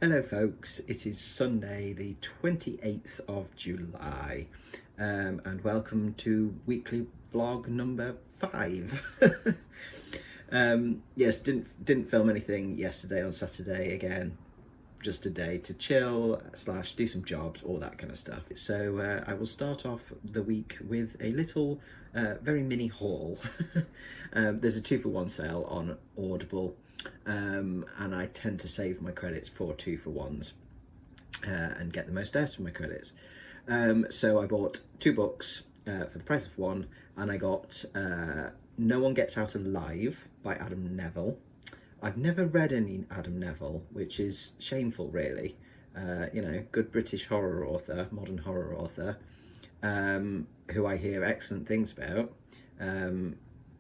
Hello folks, it is Sunday the 28th of July and welcome to weekly vlog number 5. Yes, didn't film anything yesterday on Saturday. Again, just a day to chill / do some jobs, all that kind of stuff. So I will start off the week with a little very mini haul. There's a 2-for-1 sale on Audible, and I tend to save my credits for 2-for-1s and get the most out of my credits. So I bought 2 books for the price of 1, and I got No One Gets Out Alive by Adam Neville. I've never read any Adam Neville, which is shameful, really. You know, good British horror author, modern horror author, who I hear excellent things about, and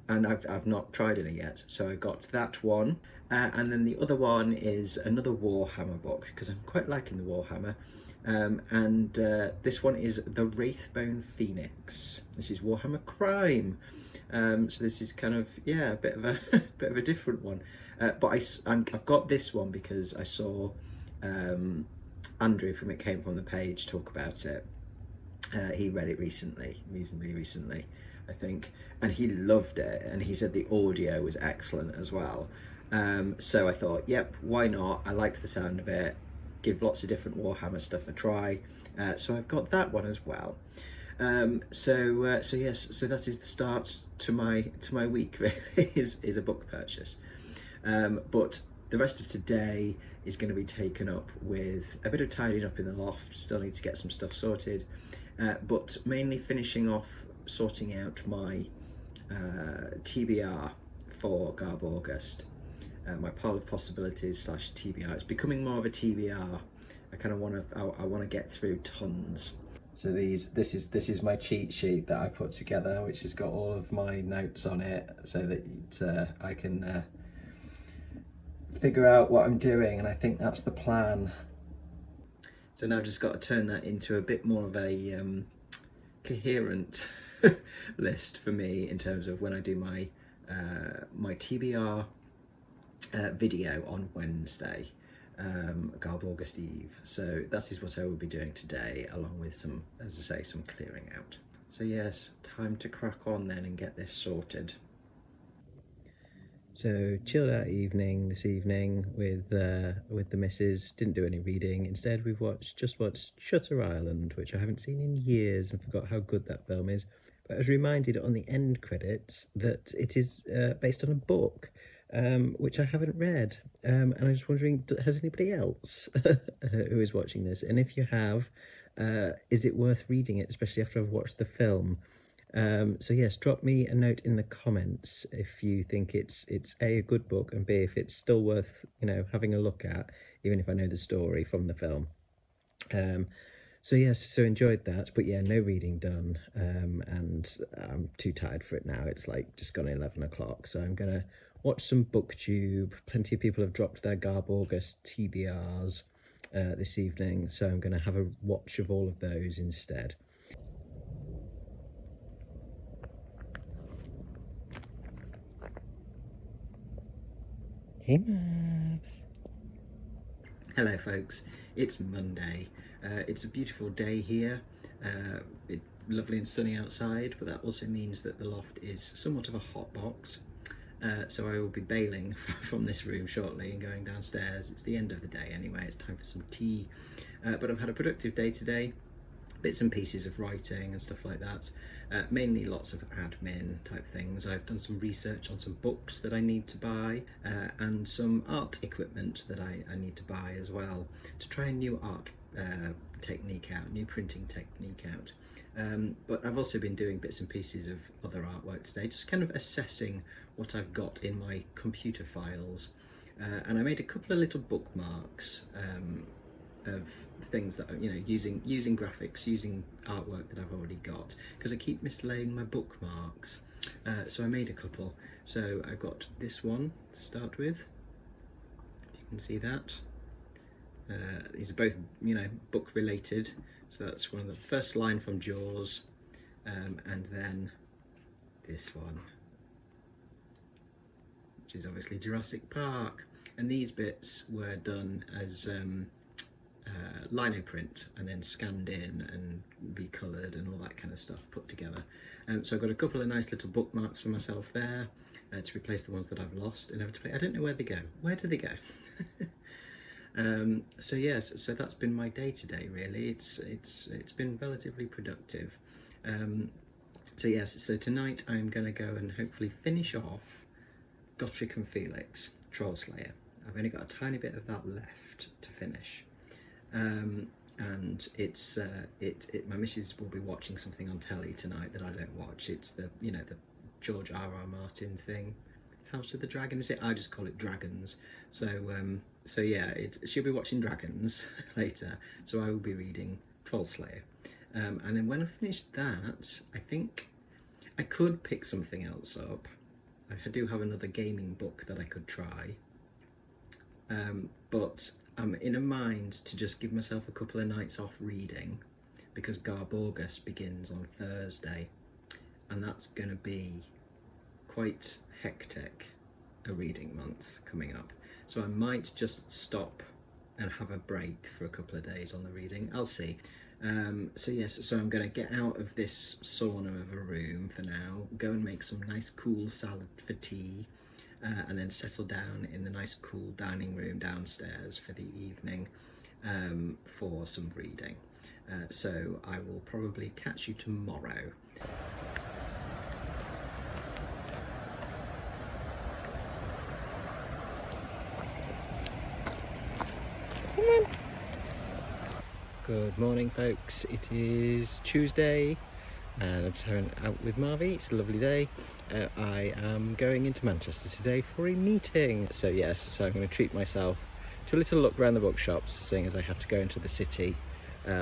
I've not tried any yet. So I got that one, and then the other one is another Warhammer book, because I'm quite liking the Warhammer. And this one is The Wraithbone Phoenix. This is Warhammer Crime. So this is kind of, yeah, a bit of a bit of a different one. But I've got this one because I saw Andrew from It Came From The Page talk about it. He read it reasonably recently, I think, and he loved it, and he said the audio was excellent as well. So I thought, yep, why not? I liked the sound of it. Give lots of different Warhammer stuff a try. So I've got that one as well. So yes, so that is the start to my week. Really, is a book purchase. But the rest of today is going to be taken up with a bit of tidying up in the loft. Still need to get some stuff sorted, but mainly finishing off sorting out my TBR for GarbAugust. My pile of possibilities / TBR. It's becoming more of a TBR. I kind of want to get through tons. So this is my cheat sheet that I put together, which has got all of my notes on it, so that I can figure out what I'm doing, and I think that's the plan. So now I've just got to turn that into a bit more of a coherent list for me in terms of when I do my my TBR video on Wednesday, GarbAugust Eve. So that is what I will be doing today, along with some, as I say, some clearing out. So yes, time to crack on then and get this sorted. So chilled out evening this evening with the missus. Didn't do any reading. Instead, we've just watched Shutter Island, which I haven't seen in years and forgot how good that film is. But I was reminded on the end credits that it is based on a book, which I haven't read. And I was wondering, has anybody else who is watching this? And if you have, is it worth reading it, especially after I've watched the film? So yes, drop me a note in the comments if you think it's A, a good book, and B, if it's still worth, you know, having a look at, even if I know the story from the film. So yes, so enjoyed that, but yeah, no reading done, and I'm too tired for it now. It's like just gone 11 o'clock, so I'm gonna watch some booktube. Plenty of people have dropped their GarbAugust TBRs this evening, so I'm gonna have a watch of all of those instead. Hey Mavs! Hello folks, it's Monday. It's a beautiful day here. It's lovely and sunny outside, but that also means that the loft is somewhat of a hot box. So I will be bailing from this room shortly and going downstairs. It's the end of the day anyway, it's time for some tea. But I've had a productive day today. Bits and pieces of writing and stuff like that. Mainly lots of admin type things. I've done some research on some books that I need to buy, and some art equipment that I need to buy as well, to try a new art technique out, new printing technique out. But I've also been doing bits and pieces of other artwork today, just kind of assessing what I've got in my computer files. And I made a couple of little bookmarks of things that, you know, using graphics, using artwork that I've already got, because I keep mislaying my bookmarks. So I made a couple. So I've got this one to start with. You can see that. These are both, you know, book related. So that's one of the first line from Jaws, and then this one, which is obviously Jurassic Park. and these bits were done as lino print and then scanned in and recoloured and all that kind of stuff put together. So I've got a couple of nice little bookmarks for myself there to replace the ones that I've lost inevitably. I don't know where they go. Where do they go? So yes, so that's been my day today. Really, it's been relatively productive. So yes, so tonight I'm going to go and hopefully finish off Gotrek and Felix, Troll Slayer. I've only got a tiny bit of that left to finish. And it's my missus will be watching something on telly tonight that I don't watch. It's the the George R.R. Martin thing, House of the Dragon, is it? I just call it Dragons. So yeah, she'll be watching Dragons later, so I will be reading Troll Slayer. And then when I finish that, I think I could pick something else up. I do have another gaming book that I could try, but I'm in a mind to just give myself a couple of nights off reading, because GarbAugust begins on Thursday, and that's going to be quite hectic, a reading month coming up. So I might just stop and have a break for a couple of days on the reading. I'll see. So yes, so I'm going to get out of this sauna of a room for now, go and make some nice cool salad for tea, and then settle down in the nice cool dining room downstairs for the evening for some reading. So I will probably catch you tomorrow. Come on. Good morning, folks. It is Tuesday and I'm just hanging out with Marvy. It's a lovely day. I am going into Manchester today for a meeting. So yes, so I'm going to treat myself to a little look around the bookshops, seeing as I have to go into the city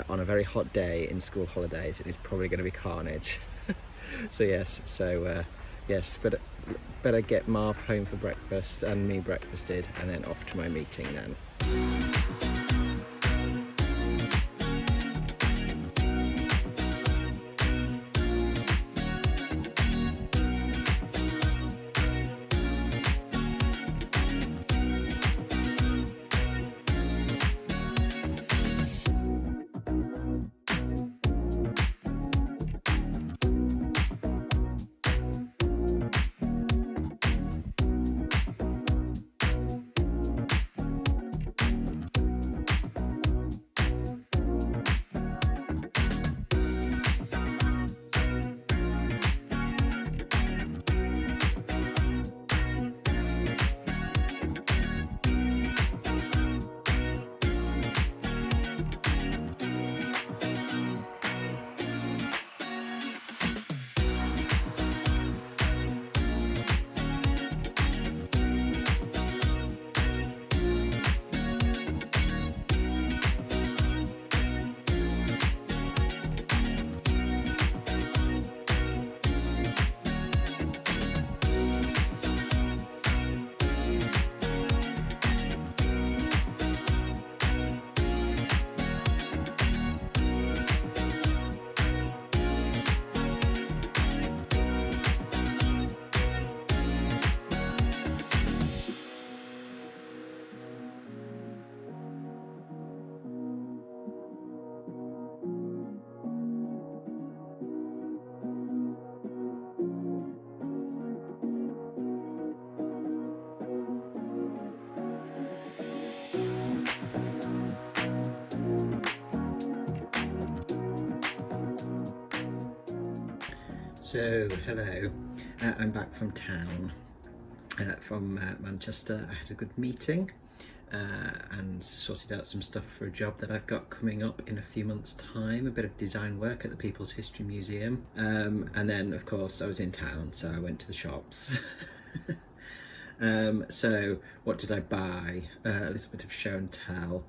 on a very hot day in school holidays. It is probably going to be carnage. So yes, yes, but better get Marv home for breakfast and me breakfasted, and then off to my meeting then. So hello, I'm back from town, from Manchester. I had a good meeting and sorted out some stuff for a job that I've got coming up in a few months' time, a bit of design work at the People's History Museum, and then of course I was in town, so I went to the shops. So what did I buy? A little bit of show and tell.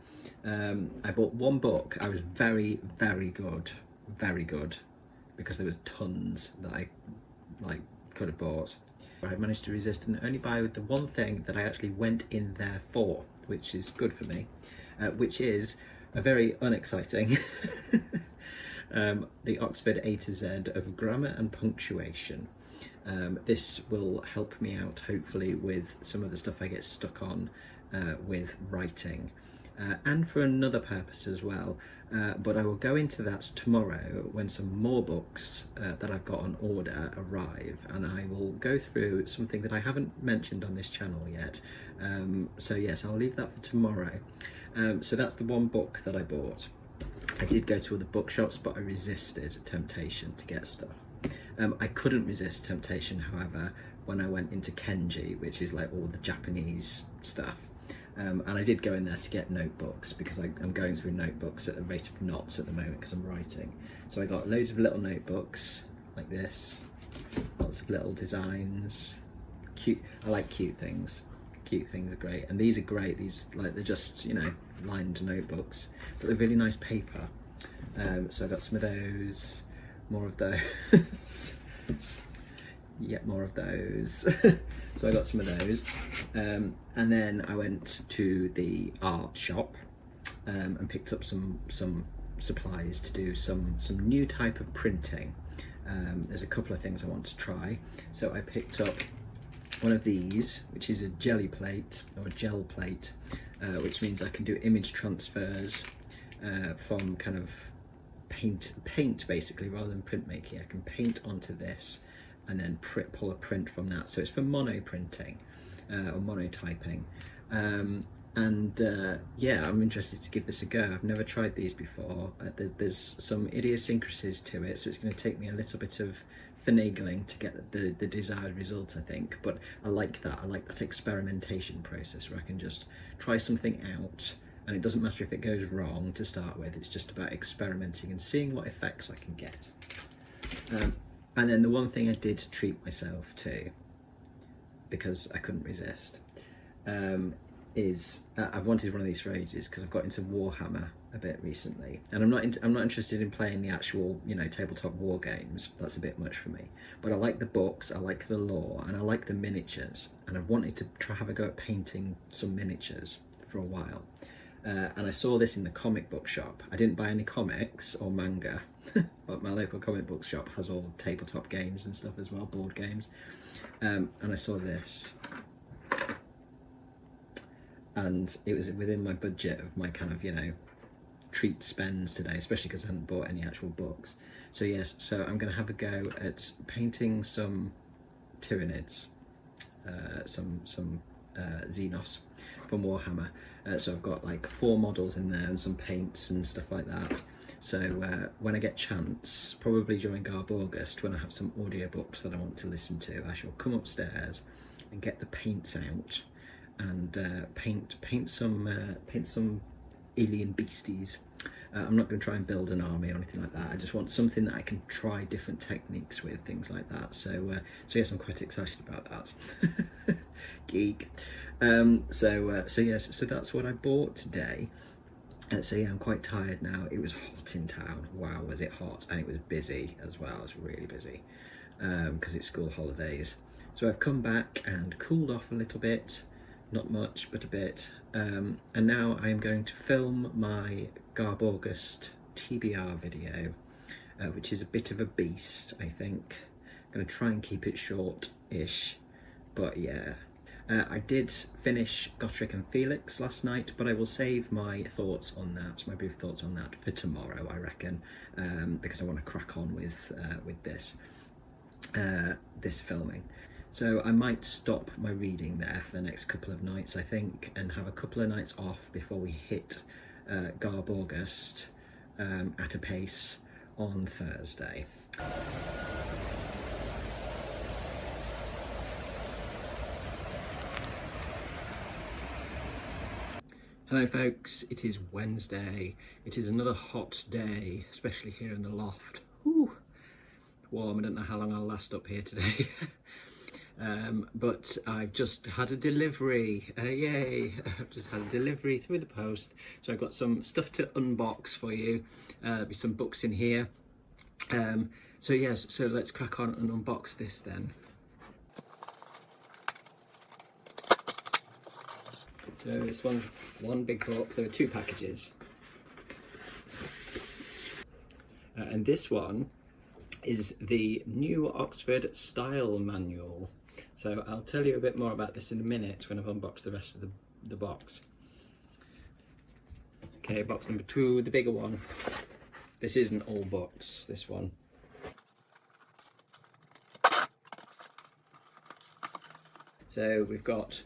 I bought one book. I was very good, because there was tons that I could have bought. I managed to resist and only buy the one thing that I actually went in there for, which is good for me, which is a very unexciting the Oxford A to Z of Grammar and Punctuation. This will help me out hopefully with some of the stuff I get stuck on with writing, and for another purpose as well. But I will go into that tomorrow when some more books that I've got on order arrive, and I will go through something that I haven't mentioned on this channel yet. So yes, I'll leave that for tomorrow. So that's the one book that I bought. I did go to other bookshops, but I resisted temptation to get stuff. I couldn't resist temptation, however, when I went into Kenji, which is like all the Japanese stuff. And I did go in there to get notebooks, because I'm going through notebooks at a rate of knots at the moment because I'm writing. So I got loads of little notebooks like this, lots of little designs. Cute. I like cute things. Cute things are great, and these are great. These, like, they're just, you know, lined notebooks, but they're really nice paper. So I got some of those, more of those. Yet more of those. So I got some of those, and then I went to the art shop and picked up some supplies to do some new type of printing. There's a couple of things I want to try, so I picked up one of these, which is a jelly plate or a gel plate, which means I can do image transfers from kind of paint basically, rather than printmaking. I can paint onto this and then pull a print from that. So it's for mono printing or monotyping. Yeah, I'm interested to give this a go. I've never tried these before. There's some idiosyncrasies to it, so it's going to take me a little bit of finagling to get the desired result, I think. But I like that. I like that experimentation process where I can just try something out, and it doesn't matter if it goes wrong to start with. It's just about experimenting and seeing what effects I can get. And then the one thing I did treat myself to, because I couldn't resist, is I've wanted one of these for ages, because I've got into Warhammer a bit recently, and I'm not interested in playing the actual, you know, tabletop war games. That's a bit much for me. But I like the books, I like the lore, and I like the miniatures, and I've wanted to have a go at painting some miniatures for a while. And I saw this in the comic book shop. I didn't buy any comics or manga, but my local comic book shop has all tabletop games and stuff as well, board games. And I saw this, and it was within my budget of my kind of, you know, treat spends today, especially because I hadn't bought any actual books. So yes, so I'm going to have a go at painting some Tyranids, some Xenos from Warhammer. So I've got like 4 models in there and some paints and stuff like that. So when I get chance, probably during GarbAugust, when I have some audiobooks that I want to listen to, I shall come upstairs and get the paints out and paint some alien beasties. I'm not going to try and build an army or anything like that. I just want something that I can try different techniques with, things like that. So yes, I'm quite excited about that. Geek. So yes, so that's what I bought today. So yeah, I'm quite tired now. It was hot in town. Wow, was it hot? And it was busy as well. It was really busy because it's school holidays. So I've come back and cooled off a little bit. Not much, but a bit. And now I am going to film my GarbAugust TBR video, which is a bit of a beast, I think. I'm going to try and keep it short-ish, but yeah. I did finish Gotrek and Felix last night, but I will save my thoughts on that, my brief thoughts on that, for tomorrow, I reckon, because I want to crack on with this filming. So I might stop my reading there for the next couple of nights, I think, and have a couple of nights off before we hit GarbAugust at a pace on Thursday. Hello folks, it is Wednesday. It is another hot day, especially here in the loft. Whew, warm. I don't know how long I'll last up here today. But I've just had a delivery, yay! I've just had a delivery through the post, so I've got some stuff to unbox for you. There'll be some books in here. So yes, so let's crack on and unbox this then. So this one's one big book. There are 2 packages. And this one is the New Oxford Style Manual. So I'll tell you a bit more about this in a minute when I've unboxed the rest of the the box. Okay, box number 2, the bigger one. This isn't all books, this one. So we've got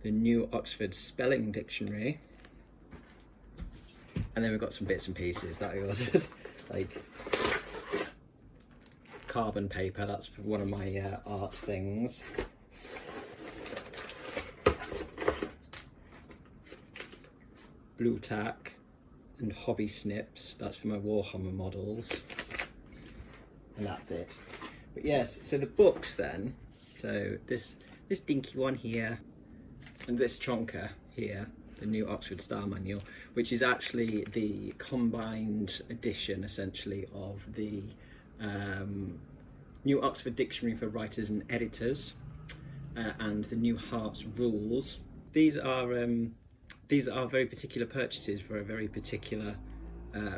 the New Oxford Spelling Dictionary, and then we've got some bits and pieces that I ordered, like carbon paper, that's for one of my art things. Blue tack and hobby snips, that's for my Warhammer models. And that's it. But yes, so the books then, so this dinky one here, and this chonker here, the New Oxford Style Manual, which is actually the combined edition essentially of the New Oxford Dictionary for Writers and Editors and the New Hart's Rules. These are very particular purchases for a very particular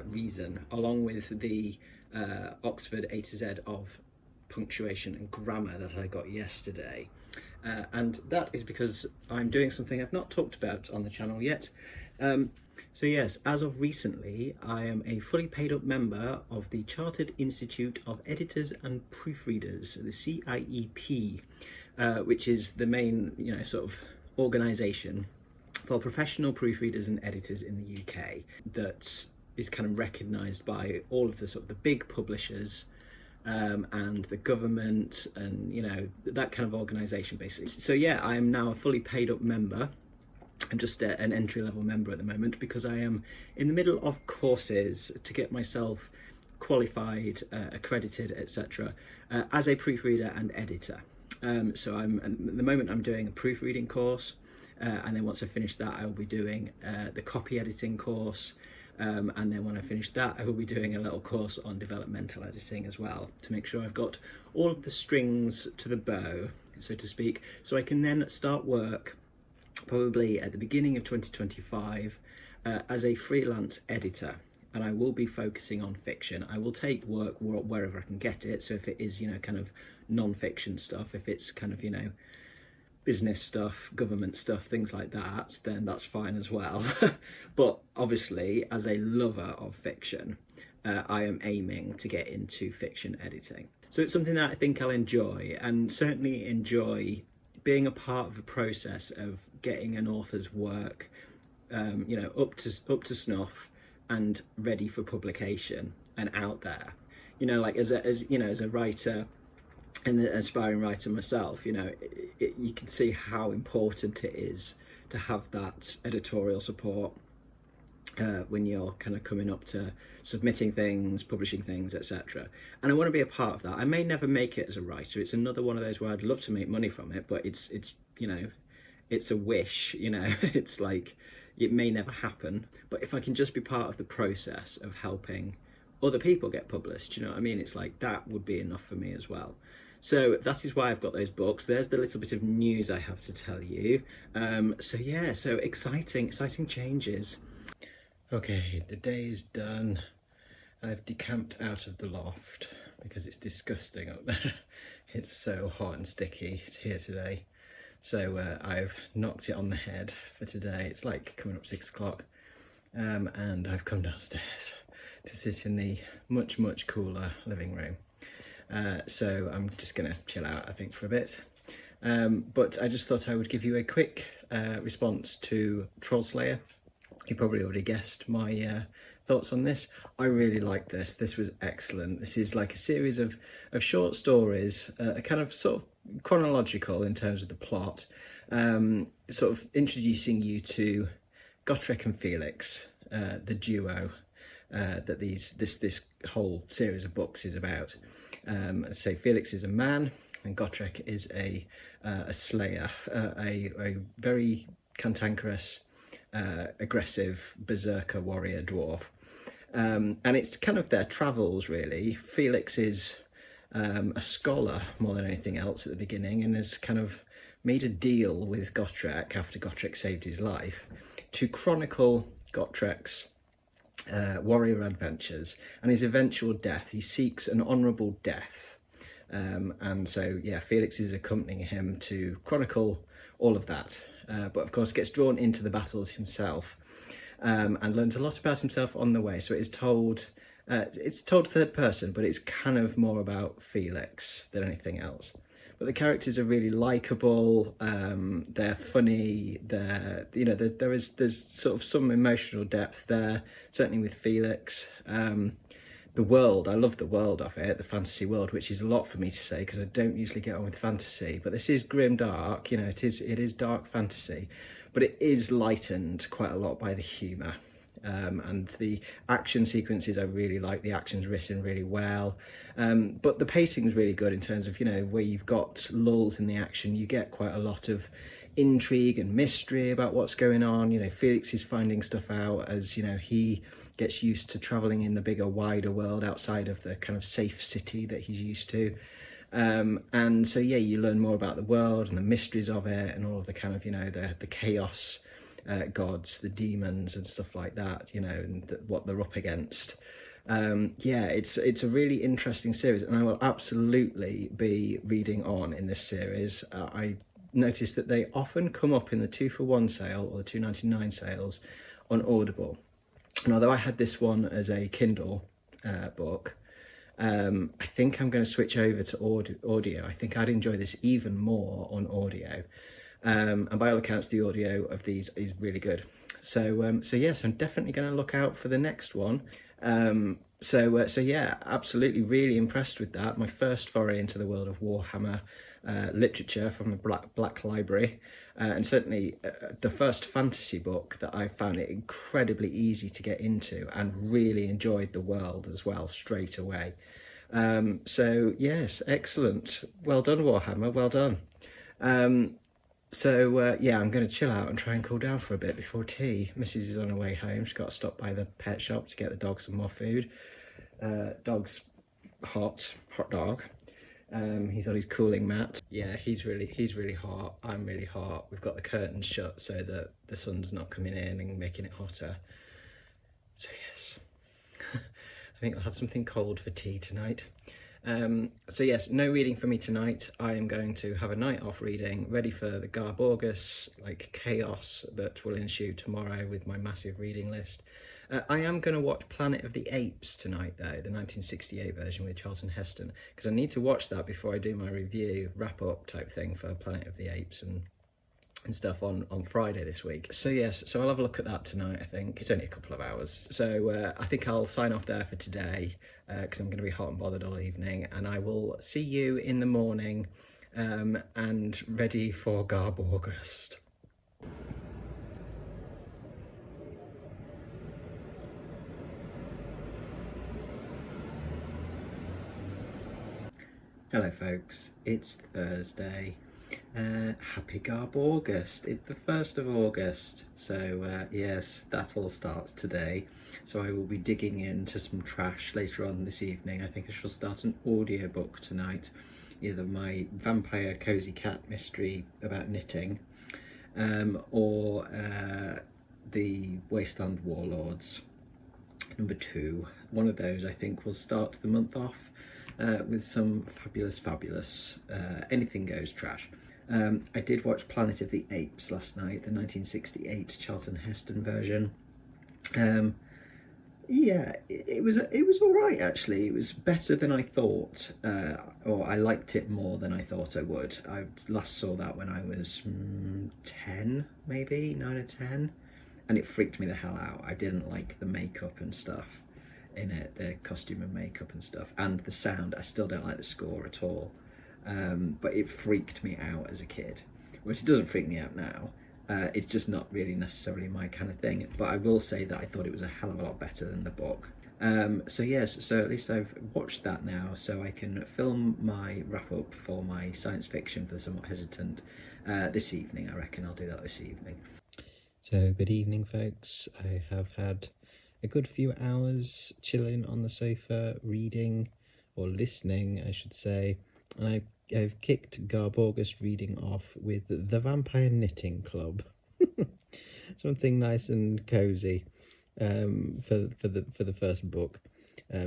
reason, along with the Oxford A to Z of punctuation and grammar that I got yesterday. And that is because I'm doing something I've not talked about on the channel yet. So yes, as of recently, I am a fully paid up member of the Chartered Institute of Editors and Proofreaders, the CIEP, which is the main, sort of organisation for professional proofreaders and editors in the UK that is kind of recognised by all of the sort of the big publishers and the government and that kind of organisation basically. So yeah, I am now a fully paid up member. I'm just an entry-level member at the moment because I am in the middle of courses to get myself qualified, accredited, etc. As a proofreader and editor. So at the moment I'm doing a proofreading course, and then once I finish that I will be doing the copy editing course, and then when I finish that I will be doing a little course on developmental editing as well, to make sure I've got all of the strings to the bow, so to speak, so I can then start work probably at the beginning of 2025 as a freelance editor. And I will be focusing on fiction. I will take work wherever I can get it. So if it is, kind of non-fiction stuff, if it's kind of, business stuff, government stuff, things like that, then that's fine as well. But obviously, as a lover of fiction, I am aiming to get into fiction editing. So it's something that I think I'll enjoy, and certainly enjoy being a part of the process of getting an author's work, up to snuff and ready for publication and out there. Like as a writer and an aspiring writer myself, you can see how important it is to have that editorial support when you're kind of coming up to submitting things, publishing things, etc. And I want to be a part of that. I may never make it as a writer. It's another one of those where I'd love to make money from it, but it's a wish, it's like it may never happen. But if I can just be part of the process of helping other people get published, it's like that would be enough for me as well. So that is why I've got those books. There's the little bit of news I have to tell you. So exciting changes. Okay, the day is done. I've decamped out of the loft because it's disgusting up there. It's so hot and sticky here today. So I've knocked it on the head for today. It's like coming up 6 o'clock. And I've come downstairs to sit in the much, much cooler living room. So I'm just gonna chill out, I think, for a bit. But I just thought I would give you a quick response to Trollslayer. You probably already guessed my thoughts on this. I really liked this. This was excellent. This is like a series of short stories, kind of sort of chronological in terms of the plot, sort of introducing you to Gotrek and Felix, the duo that this whole series of books is about. So Felix is a man and Gotrek is a slayer, a very cantankerous, aggressive berserker warrior dwarf. And it's kind of their travels, really. Felix is a scholar more than anything else at the beginning, and has kind of made a deal with Gotrek after Gotrek saved his life to chronicle Gotrek's warrior adventures and his eventual death. He seeks an honourable death. And so, yeah, Felix is accompanying him to chronicle all of that. but of course gets drawn into the battles himself, and learns a lot about himself on the way. So it is told, it's told third person, but it's kind of more about Felix than anything else. But the characters are really likable. They're funny. There's sort of some emotional depth there, certainly with Felix. The world, I love the world of it, the fantasy world, which is a lot for me to say because I don't usually get on with fantasy. But this is grim dark. It is dark fantasy, but it is lightened quite a lot by the humour. And the action sequences, I really like. The action's written really well, but the pacing's really good in terms of where you've got lulls in the action, you get quite a lot of intrigue and mystery about what's going on. Felix is finding stuff out as he gets used to travelling in the bigger, wider world outside of the kind of safe city that he's used to. And so you learn more about the world and the mysteries of it, and all of the kind of the chaos. Gods, the demons and stuff like that, and what they're up against. It's a really interesting series, and I will absolutely be reading on in this series. I noticed that they often come up in the 2-for-1 sale or the £2.99 sales on Audible. And although I had this one as a Kindle book, I think I'm going to switch over to audio. I think I'd enjoy this even more on audio. And by all accounts, the audio of these is really good. So yes, I'm definitely going to look out for the next one. Absolutely, really impressed with that. My first foray into the world of Warhammer literature from the Black Library, and certainly the first fantasy book that I found it incredibly easy to get into, and really enjoyed the world as well straight away. Yes, excellent. Well done, Warhammer. Well done. I'm going to chill out and try and cool down for a bit before tea. Mrs. is on her way home. She's got to stop by the pet shop to get the dog some more food. Dog's hot dog. He's on his cooling mat. Yeah, he's really hot. I'm really hot. We've got the curtains shut so that the sun's not coming in and making it hotter. So yes, I think I'll have something cold for tea tonight. Yes, no reading for me tonight. I am going to have a night off reading, ready for the GarbAugust chaos that will ensue tomorrow with my massive reading list. I am going to watch Planet of the Apes tonight though, the 1968 version with Charlton Heston, because I need to watch that before I do my review wrap up type thing for Planet of the Apes and stuff on Friday this week. So yes, I'll have a look at that tonight. I think it's only a couple of hours, so I think I'll sign off there for today because I'm going to be hot and bothered all evening, and I will see you in the morning and ready for GarbAugust. Hello folks, it's Thursday. Happy GarbAugust. It's the 1st of August, so yes, that all starts today. So I will be digging into some trash later on this evening. I think I shall start an audiobook tonight, either my vampire cozy cat mystery about knitting, or the Wasteland Warlords number 2. One of those I think will start the month off with some fabulous anything goes trash. I did watch Planet of the Apes last night, the 1968 Charlton Heston version. It was all right actually. It was better than I thought, or I liked it more than I thought I would. I last saw that when I was 10, maybe 9 or 10, and it freaked me the hell out. I didn't like the makeup and stuff in it, the costume and makeup and stuff, and the sound. I still don't like the score at all. But it freaked me out as a kid, which it doesn't freak me out now. It's just not really necessarily my kind of thing, but I will say that I thought it was a hell of a lot better than the book. So at least I've watched that now, so I can film my wrap up for my science fiction for the Somewhat Hesitant this evening. I reckon I'll do that this evening. So good evening folks. I have had a good few hours chilling on the sofa, reading, or listening I should say, and I've kicked GarbAugust reading off with the Vampire Knitting Club. Something nice and cozy for the first book.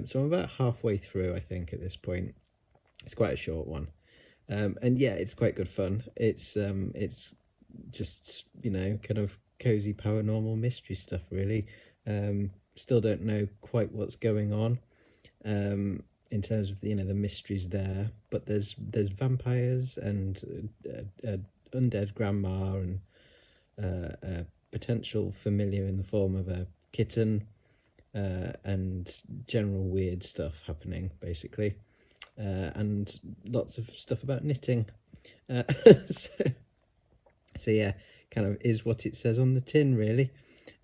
So I'm about halfway through, I think, at this point. It's quite a short one, and yeah, it's quite good fun. It's just, kind of cozy paranormal mystery stuff, really. Still don't know quite what's going on in terms of the mysteries there, but there's vampires and undead grandma and a potential familiar in the form of a kitten, and general weird stuff happening, basically, and lots of stuff about knitting. Uh, so, so yeah, kind of is what it says on the tin, really.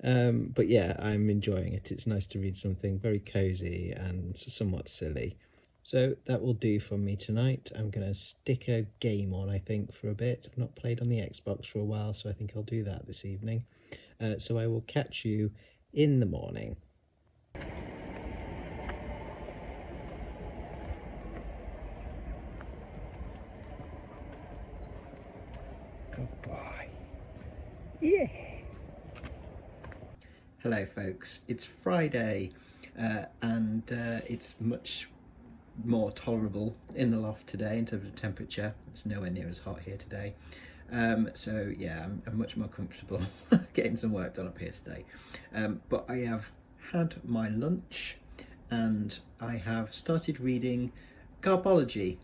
But yeah, I'm enjoying it. It's nice to read something very cozy and somewhat silly. So that will do for me tonight. I'm going to stick a game on, I think, for a bit. I've not played on the Xbox for a while, so I think I'll do that this evening. So I will catch you in the morning. Goodbye. Yeah. Hello folks, it's Friday and it's much more tolerable in the loft today in terms of temperature. It's nowhere near as hot here today. So yeah, I'm much more comfortable getting some work done up here today. But I have had my lunch and I have started reading Garbology,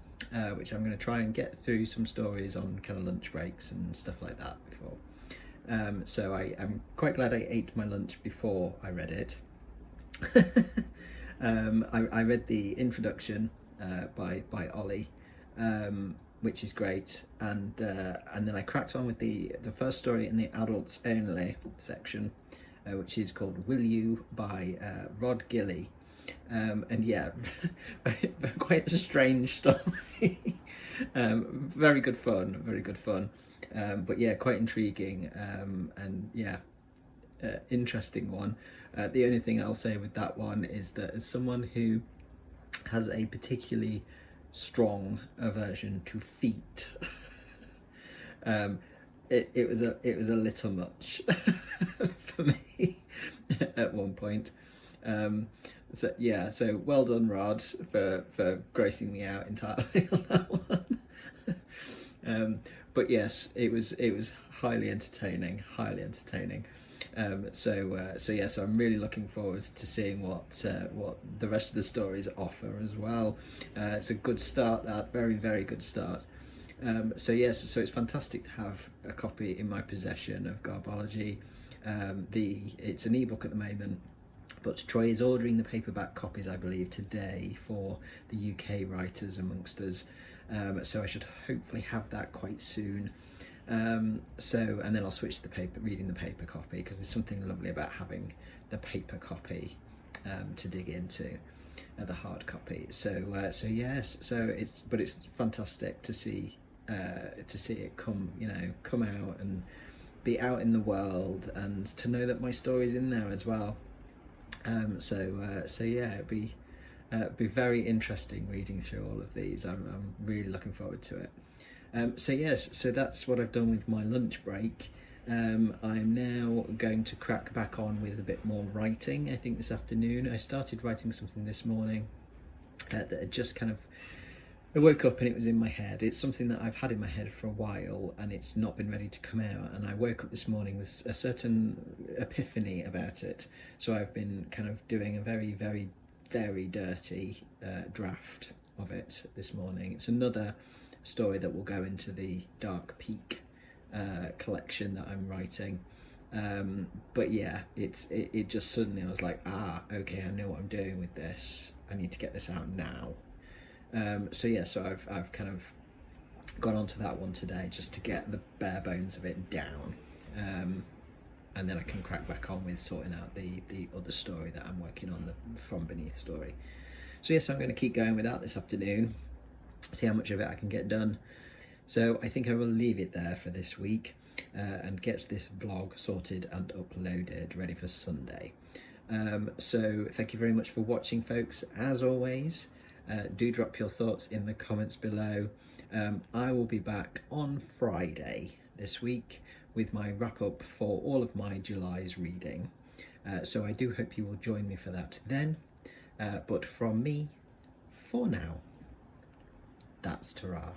which I'm going to try and get through some stories on kind of lunch breaks and stuff like that before. So I'm quite glad I ate my lunch before I read it. I read the introduction by Ollie, which is great, and then I cracked on with the first story in the adults only section, which is called Will You by Rod Gilly. And yeah, quite a strange story. Very good fun. But yeah, quite intriguing, and yeah, interesting one. The only thing I'll say with that one is that as someone who has a particularly strong aversion to feet, it was a little much for me at one point. So yeah, so well done, Rod, for grossing me out entirely on that one. But yes, it was highly entertaining. So I'm really looking forward to seeing what the rest of the stories offer as well. It's a good start, that very good start. So it's fantastic to have a copy in my possession of Garbology. It's an ebook at the moment, but Troy is ordering the paperback copies, I believe, today for the UK writers amongst us. So I should hopefully have that quite soon. And then I'll switch to reading the paper copy, because there's something lovely about having the paper copy to dig into, the hard copy. So it's fantastic to see it come out and be out in the world, and to know that my story's in there as well. It'd be very interesting reading through all of these. I'm really looking forward to it. So that's what I've done with my lunch break. I'm now going to crack back on with a bit more writing. I think this afternoon I started writing something this morning that had just kind of, I woke up and it was in my head. It's something that I've had in my head for a while and it's not been ready to come out, and I woke up this morning with a certain epiphany about it. So I've been kind of doing a very dirty draft of it this morning. It's another story that will go into the Dark Peak collection that I'm writing. But yeah, it just suddenly, I was like, okay, I know what I'm doing with this. I need to get this out now. So I've kind of gone on to that one today, just to get the bare bones of it down, and then I can crack back on with sorting out the other story that I'm working on, the From Beneath story. So yes, I'm going to keep going with that this afternoon, see how much of it I can get done. So I think I will leave it there for this week, and get this vlog sorted and uploaded, ready for Sunday. So thank you very much for watching, folks. As always, do drop your thoughts in the comments below. I will be back on Friday this week with my wrap up for all of my July's reading. So I do hope you will join me for that then. But from me, for now, that's ta-ra.